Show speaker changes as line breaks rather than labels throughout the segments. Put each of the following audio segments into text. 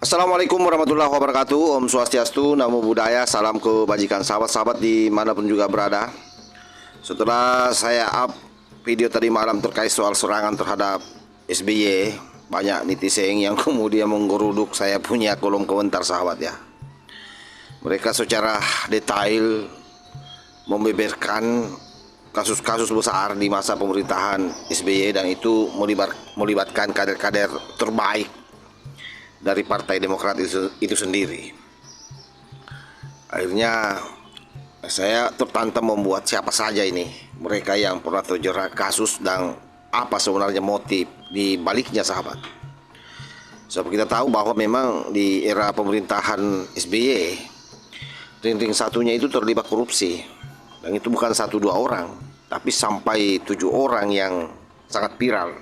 Assalamualaikum warahmatullahi wabarakatuh. Om Swastiastu, Namo Buddhaya, salam kebajikan sahabat-sahabat dimanapun juga berada. Setelah saya up video tadi malam terkait soal serangan terhadap SBY, banyak netizen yang kemudian menggeruduk saya punya kolom komentar, sahabat ya. Mereka secara detail membeberkan kasus-kasus besar di masa pemerintahan SBY, dan itu melibatkan kader-kader terbaik dari Partai Demokrat itu sendiri. Akhirnya saya tertantang membuat siapa saja ini mereka yang pernah terjerat kasus dan apa sebenarnya motif di baliknya, sahabat. Sebab kita tahu bahwa memang di era pemerintahan SBY, ring-ring satunya itu terlibat korupsi, dan itu bukan 1-2 orang, tapi sampai 7 orang yang sangat viral.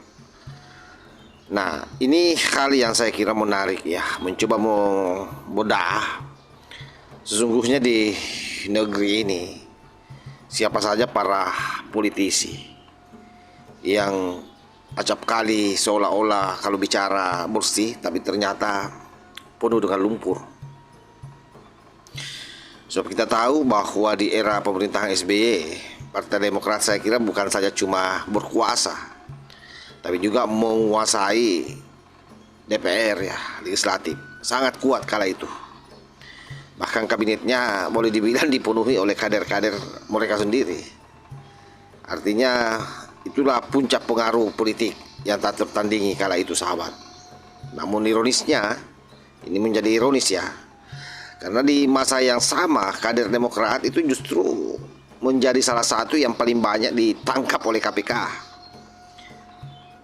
Nah, ini hal yang saya kira menarik ya, mencoba membedah sesungguhnya di negeri ini siapa saja para politisi yang acap kali seolah-olah kalau bicara bersih, tapi ternyata penuh dengan lumpur. Sebab kita tahu bahwa di era pemerintahan SBY, Partai Demokrat saya kira bukan saja cuma berkuasa, tapi juga menguasai DPR ya, legislatif. Sangat kuat kala itu. Bahkan kabinetnya boleh dibilang dipenuhi oleh kader-kader mereka sendiri. Artinya itulah puncak pengaruh politik yang tak tertandingi kala itu, sahabat. Namun ironisnya, ini menjadi ironis ya, karena di masa yang sama kader Demokrat itu justru menjadi salah satu yang paling banyak ditangkap oleh KPK.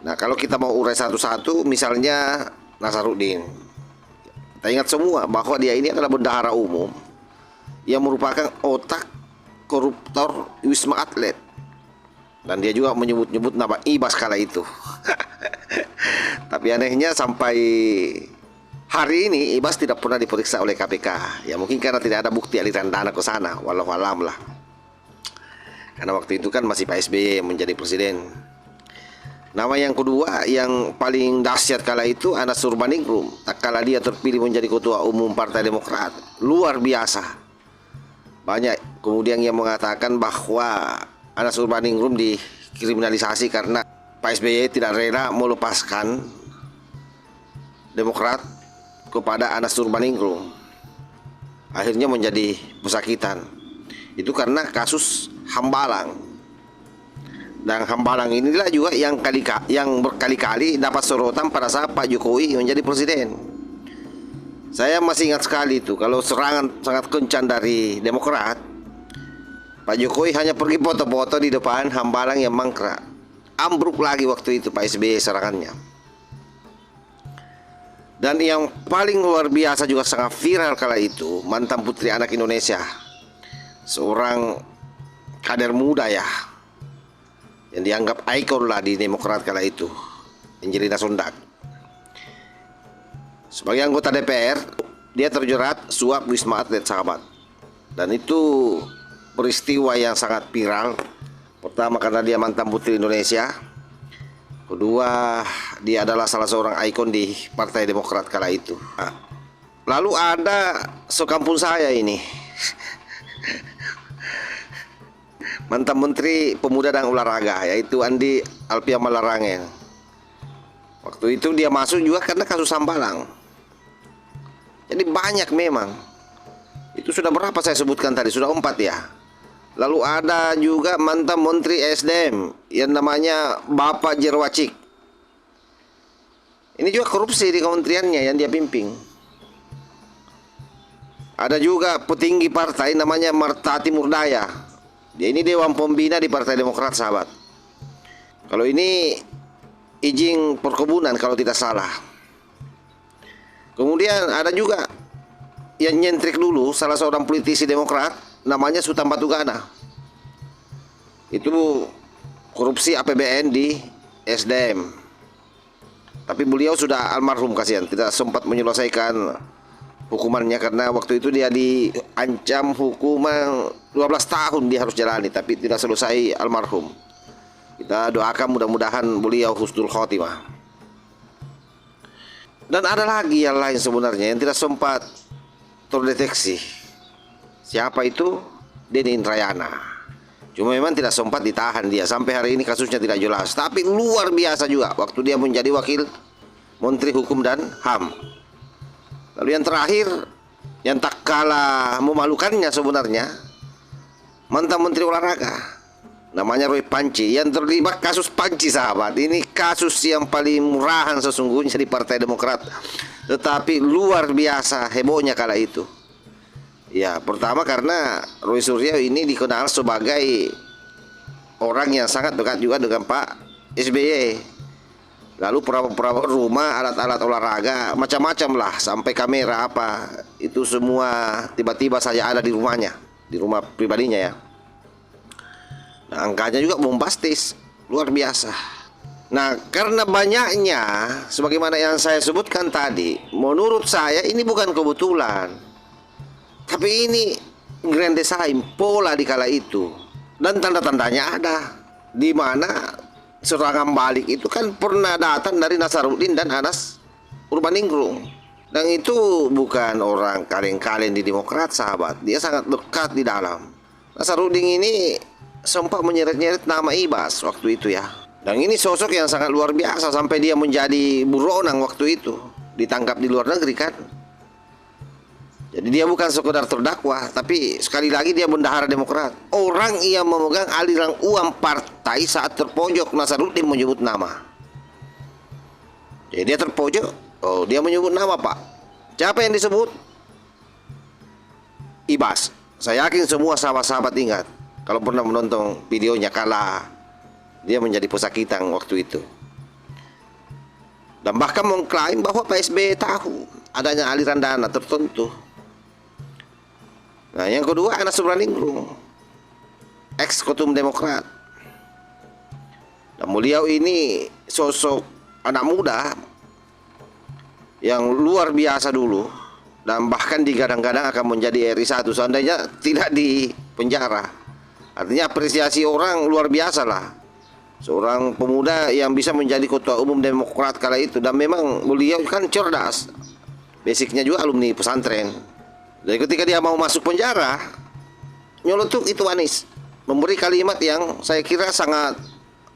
Nah, kalau kita mau urai satu-satu, misalnya Nasaruddin, kita ingat semua bahwa dia ini adalah bendahara umum yang merupakan otak koruptor Wisma Atlet, dan dia juga menyebut-nyebut nama Ibas kala itu. Tapi anehnya sampai hari ini Ibas tidak pernah diperiksa oleh KPK. Ya mungkin karena tidak ada bukti aliran dana ke sana, walau alam lah. Karena waktu itu kan masih Pak SBY yang menjadi presiden. Nama yang kedua yang paling dahsyat kala itu Anas Urbaningrum. Tak kala dia terpilih menjadi ketua umum Partai Demokrat, luar biasa. Banyak kemudian yang mengatakan bahwa Anas Urbaningrum dikriminalisasi karena Pak SBY tidak rela melepaskan Demokrat kepada Anas Urbaningrum. Akhirnya menjadi pesakitan. Itu karena kasus Hambalang. Dan Hambalang inilah juga yang berkali-kali dapat sorotan pada saat Pak Jokowi menjadi presiden. Saya masih ingat sekali itu, kalau serangan sangat kencang dari Demokrat, Pak Jokowi hanya pergi foto-foto di depan Hambalang yang mangkrak. Ambruk lagi waktu itu Pak SBY serangannya. Dan yang paling luar biasa juga sangat viral kala itu, mantan putri anak Indonesia, seorang kader muda ya, yang dianggap ikon lah di Demokrat kala itu, Angelina Sondag. Sebagai anggota DPR, dia terjerat suap Wisma Atlet, sahabat. Dan itu peristiwa yang sangat viral. Pertama karena dia mantan putri Indonesia, kedua dia adalah salah seorang ikon di Partai Demokrat kala itu. Lalu ada sekampung saya ini, mantan Menteri Pemuda dan Olahraga, yaitu Andi Alfian Malarangeng. Waktu itu dia masuk juga karena kasus Hambalang. Jadi banyak memang. Itu sudah berapa saya sebutkan tadi? Sudah 4 ya. Lalu ada juga mantan Menteri SDM yang namanya Bapak Jerwacik. Ini juga korupsi di kementeriannya yang dia pimpin. Ada juga petinggi partai namanya Marta Timurdaya. Dia ini Dewan Pembina di Partai Demokrat, sahabat. Kalau ini izin perkebunan kalau tidak salah. Kemudian ada juga yang nyentrik dulu, salah seorang politisi Demokrat namanya Sultan Batugana. Itu korupsi APBN di SDM. Tapi beliau sudah almarhum, kasihan, tidak sempat menyelesaikan hukumannya karena waktu itu dia diancam hukuman 12 tahun dia harus jalani, tapi tidak selesai, almarhum. Kita doakan mudah-mudahan beliau husnul khotimah. Dan ada lagi yang lain sebenarnya yang tidak sempat terdeteksi. Siapa itu? Denny Indrayana. Cuma memang tidak sempat ditahan dia. Sampai hari ini kasusnya tidak jelas. Tapi luar biasa juga waktu dia menjadi wakil Menteri Hukum dan HAM. Lalu yang terakhir, yang tak kalah memalukannya sebenarnya, mantan Menteri Olahraga, namanya Roy Panci, yang terlibat kasus Panci, sahabat. Ini kasus yang paling murahan sesungguhnya di Partai Demokrat. Tetapi luar biasa hebohnya kala itu. Ya, pertama karena Roy Suryo ini dikenal sebagai orang yang sangat dekat juga dengan Pak SBY. Lalu perabotan rumah, alat-alat olahraga, macam-macam lah, sampai kamera apa, itu semua tiba-tiba saja ada di rumahnya, di rumah pribadinya ya. Nah, angkanya juga bombastis, luar biasa. Nah, karena banyaknya, sebagaimana yang saya sebutkan tadi, menurut saya ini bukan kebetulan. Tapi ini grand design, pola di kala itu. Dan tanda-tandanya ada. Di mana serangan balik itu kan pernah datang dari Nasaruddin dan Anas Urbaningrum. Dan itu bukan orang kaleng-kaleng di Demokrat, sahabat. Dia sangat dekat di dalam. Nasaruddin ini sempat menyeret-nyeret nama Ibas waktu itu ya. Dan ini sosok yang sangat luar biasa sampai dia menjadi buronan waktu itu. Ditangkap di luar negeri kan. Jadi dia bukan sekedar terdakwa, tapi sekali lagi dia bendahara Demokrat. Orang yang memegang aliran uang partai saat terpojok, Nasaruddin menyebut nama. Jadi dia terpojok, oh dia menyebut nama Pak. Siapa yang disebut? Ibas. Saya yakin semua sahabat-sahabat ingat kalau pernah menonton videonya kala dia menjadi pesakitan waktu itu. Dan bahkan mengklaim bahwa Pak SBY tahu adanya aliran dana tertentu. Nah, yang kedua Anas Urbaningrum, ex-ketum Demokrat. Dan beliau ini sosok anak muda yang luar biasa dulu, dan bahkan digadang-gadang akan menjadi RI 1 seandainya tidak di penjara. Artinya apresiasi orang luar biasa lah. Seorang pemuda yang bisa menjadi ketua umum Demokrat kala itu. Dan memang beliau kan cerdas, basicnya juga alumni pesantren. Jadi ketika dia mau masuk penjara, nyeletuk itu Anies, memberi kalimat yang saya kira sangat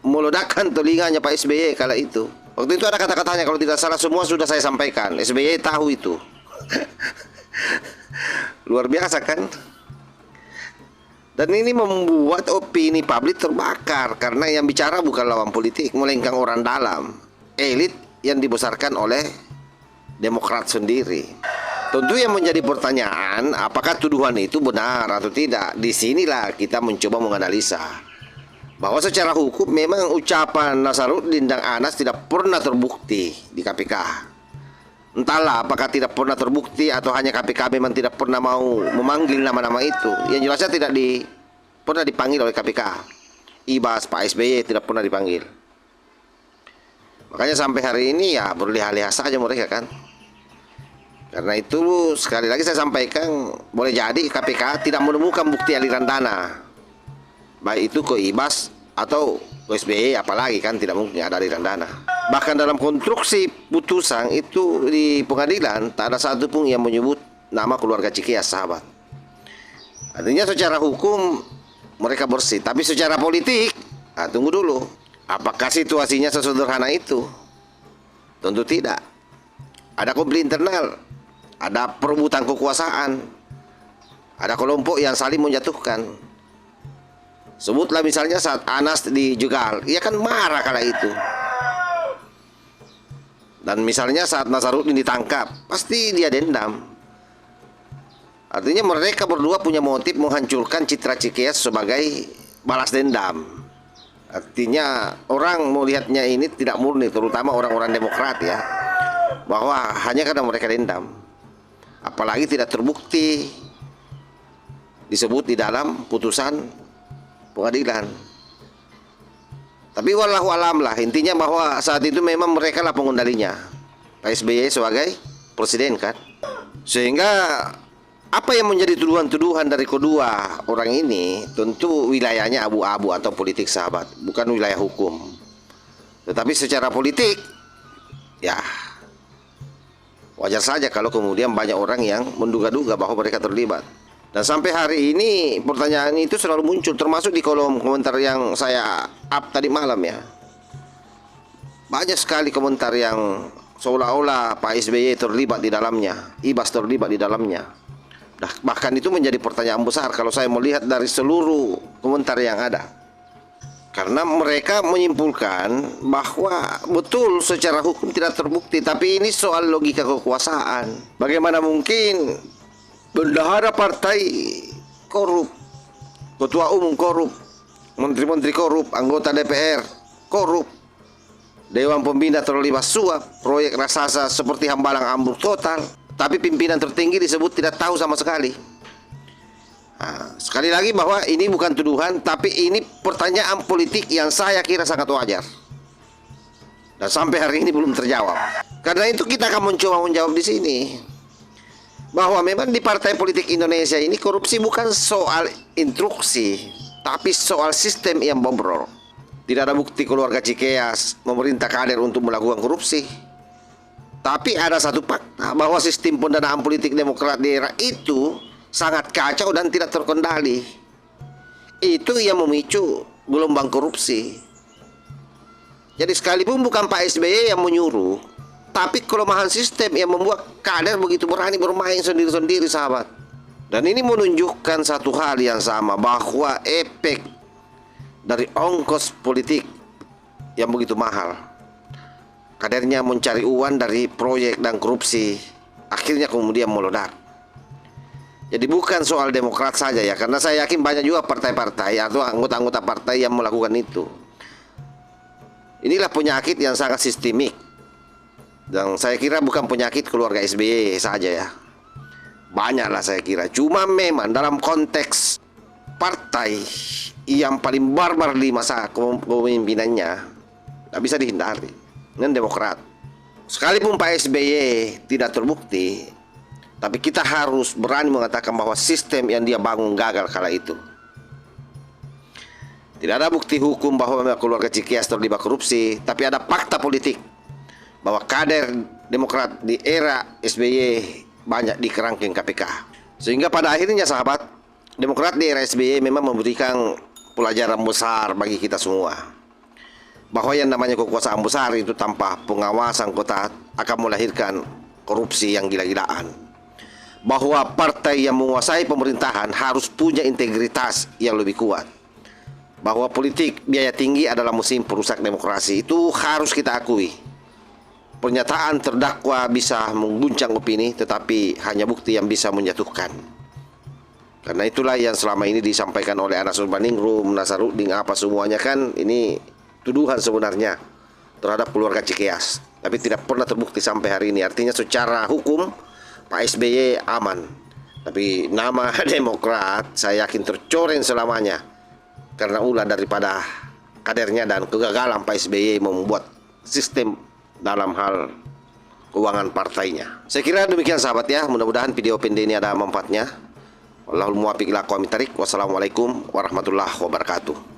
meledakkan telinganya Pak SBY kala itu. Waktu itu ada kata-katanya, kalau tidak salah semua sudah saya sampaikan. SBY tahu itu. Luar biasa kan? Dan ini membuat opini publik terbakar, karena yang bicara bukan lawan politik, melainkan orang dalam, elit yang dibesarkan oleh Demokrat sendiri. Tentu yang menjadi pertanyaan, apakah tuduhan itu benar atau tidak? Disinilah kita mencoba menganalisa bahwa secara hukum memang ucapan Nasaruddin dan Anas tidak pernah terbukti di KPK. Entahlah apakah tidak pernah terbukti atau hanya KPK memang tidak pernah mau memanggil nama-nama itu. Yang jelasnya tidak pernah dipanggil oleh KPK. Ibas, Pak SBY tidak pernah dipanggil. Makanya sampai hari ini ya berlihat-lihat saja mereka kan. Karena itu sekali lagi saya sampaikan, boleh jadi KPK tidak menemukan bukti aliran dana, baik itu ke Ibas atau ke SBY, apalagi kan tidak mungkin ada aliran dana. Bahkan dalam konstruksi putusan itu di pengadilan tak ada satupun yang menyebut nama keluarga Cikias, sahabat. Artinya secara hukum mereka bersih, tapi secara politik, tunggu dulu, apakah situasinya sesederhana itu? Tentu tidak. Ada konflik internal, ada perebutan kekuasaan, ada kelompok yang saling menjatuhkan. Sebutlah misalnya saat Anas dijegal, ia kan marah kala itu. Dan misalnya saat Nasaruddin ditangkap, pasti dia dendam. Artinya mereka berdua punya motif menghancurkan citra Cikias sebagai balas dendam. Artinya orang melihatnya ini tidak murni, terutama orang-orang Demokrat ya, bahwa hanya karena mereka dendam. Apalagi tidak terbukti disebut di dalam putusan pengadilan. Tapi wallahu alam lah, intinya bahwa saat itu memang mereka lah pengendalinya, Pak SBY sebagai presiden kan. Sehingga apa yang menjadi tuduhan-tuduhan dari kedua orang ini tentu wilayahnya abu-abu atau politik, sahabat, bukan wilayah hukum. Tetapi secara politik ya Wajar saja kalau kemudian banyak orang yang menduga-duga bahwa mereka terlibat. Dan sampai hari ini pertanyaan itu selalu muncul, termasuk di kolom komentar yang saya up tadi malam ya. Banyak sekali komentar yang seolah-olah Pak SBY terlibat di dalamnya, Ibas terlibat di dalamnya. Nah, bahkan itu menjadi pertanyaan besar kalau saya melihat dari seluruh komentar yang ada. Karena mereka menyimpulkan bahwa betul secara hukum tidak terbukti, tapi ini soal logika kekuasaan. Bagaimana mungkin bendahara partai korup, ketua umum korup, menteri-menteri korup, anggota DPR korup, Dewan Pembina terlibat suap, proyek raksasa seperti Hambalang ambruk total, tapi pimpinan tertinggi disebut tidak tahu sama sekali. Nah, sekali lagi bahwa ini bukan tuduhan, tapi ini pertanyaan politik yang saya kira sangat wajar. Dan sampai hari ini belum terjawab. Karena itu kita akan mencoba menjawab di sini. Bahwa memang di partai politik Indonesia ini korupsi bukan soal instruksi, tapi soal sistem yang bobrol. Tidak ada bukti keluarga Cikeas memerintah kader untuk melakukan korupsi. Tapi ada satu fakta bahwa sistem pendanaan politik Demokrat di era itu sangat kacau dan tidak terkendali. Itu yang memicu gelombang korupsi. Jadi sekalipun bukan Pak SBY yang menyuruh, tapi kelemahan sistem yang membuat kader begitu berani bermain sendiri-sendiri, sahabat. Dan ini menunjukkan satu hal yang sama, bahwa efek dari ongkos politik yang begitu mahal, kadernya mencari uang dari proyek dan korupsi, akhirnya kemudian meledak. Jadi bukan soal Demokrat saja ya, karena saya yakin banyak juga partai-partai atau anggota-anggota partai yang melakukan itu. Inilah penyakit yang sangat sistemik. Dan saya kira bukan penyakit keluarga SBY saja ya. Banyaklah saya kira. Cuma memang dalam konteks partai yang paling barbar di masa kepemimpinannya, tidak bisa dihindari dengan Demokrat. Sekalipun Pak SBY tidak terbukti, tapi kita harus berani mengatakan bahwa sistem yang dia bangun gagal kala itu. Tidak ada bukti hukum bahwa keluarga Cikeas terlibat korupsi, tapi ada fakta politik bahwa kader Demokrat di era SBY banyak di kerangkeng KPK. Sehingga pada akhirnya sahabat, Demokrat di era SBY memang memberikan pelajaran besar bagi kita semua, bahwa yang namanya kekuasaan besar itu tanpa pengawasan ketat akan melahirkan korupsi yang gila-gilaan. Bahwa partai yang menguasai pemerintahan harus punya integritas yang lebih kuat. Bahwa politik biaya tinggi adalah mesin perusak demokrasi, itu harus kita akui. Pernyataan terdakwa bisa mengguncang opini, tetapi hanya bukti yang bisa menjatuhkan. Karena itulah yang selama ini disampaikan oleh Anas Urbaningrum, Nasaruddin, apa semuanya kan ini tuduhan sebenarnya terhadap keluarga Cikeas, tapi tidak pernah terbukti sampai hari ini. Artinya secara hukum Pak SBY aman, tapi nama Demokrat saya yakin tercoreng selamanya karena ulah daripada kadernya dan kegagalan Pak SBY membuat sistem dalam hal keuangan partainya. Saya kira demikian sahabat ya, mudah-mudahan video pendek ini ada manfaatnya. Wallahul muwaffiq ila aqwamit thariq. Wassalamualaikum warahmatullahi wabarakatuh.